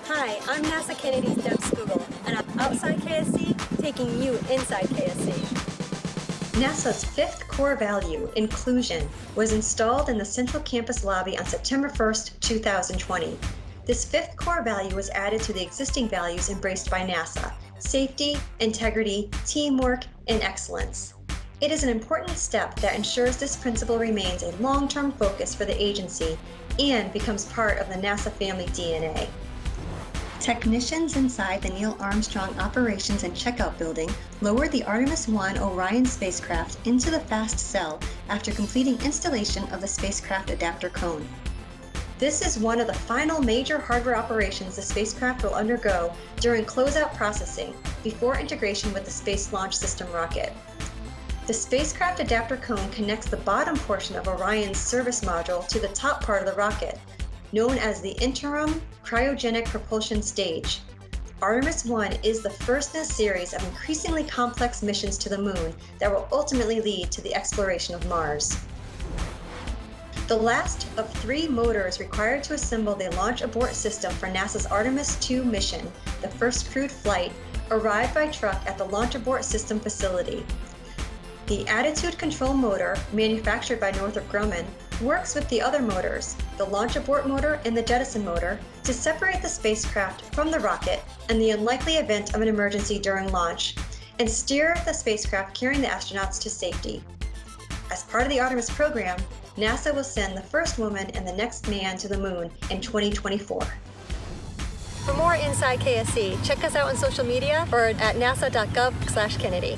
Hi, I'm NASA Kennedy's Deb Scoogle, and I'm outside KSC, taking you inside KSC. NASA's fifth core value, inclusion, was installed in the Central Campus lobby on September 1st, 2020. This fifth core value was added to the existing values embraced by NASA: safety, integrity, teamwork, and excellence. It is an important step that ensures this principle remains a long-term focus for the agency and becomes part of the NASA family DNA. Technicians inside the Neil Armstrong Operations and Checkout Building lowered the Artemis I Orion spacecraft into the fast cell after completing installation of the spacecraft adapter cone. This is one of the final major hardware operations the spacecraft will undergo during closeout processing before integration with the Space Launch System rocket. The spacecraft adapter cone connects the bottom portion of Orion's service module to the top part of the rocket, known as the interim cryogenic propulsion stage. Artemis I is the first in a series of increasingly complex missions to the Moon that will ultimately lead to the exploration of Mars. The last of 3 motors required to assemble the Launch Abort System for NASA's Artemis II mission, the first crewed flight, arrived by truck at the Launch Abort System Facility. The attitude control motor, manufactured by Northrop Grumman, works with the other motors, the launch abort motor and the jettison motor, to separate the spacecraft from the rocket in the unlikely event of an emergency during launch, and steer the spacecraft carrying the astronauts to safety. As part of the Artemis program, NASA will send the first woman and the next man to the Moon in 2024. For more Inside KSC, check us out on social media or at nasa.gov/Kennedy.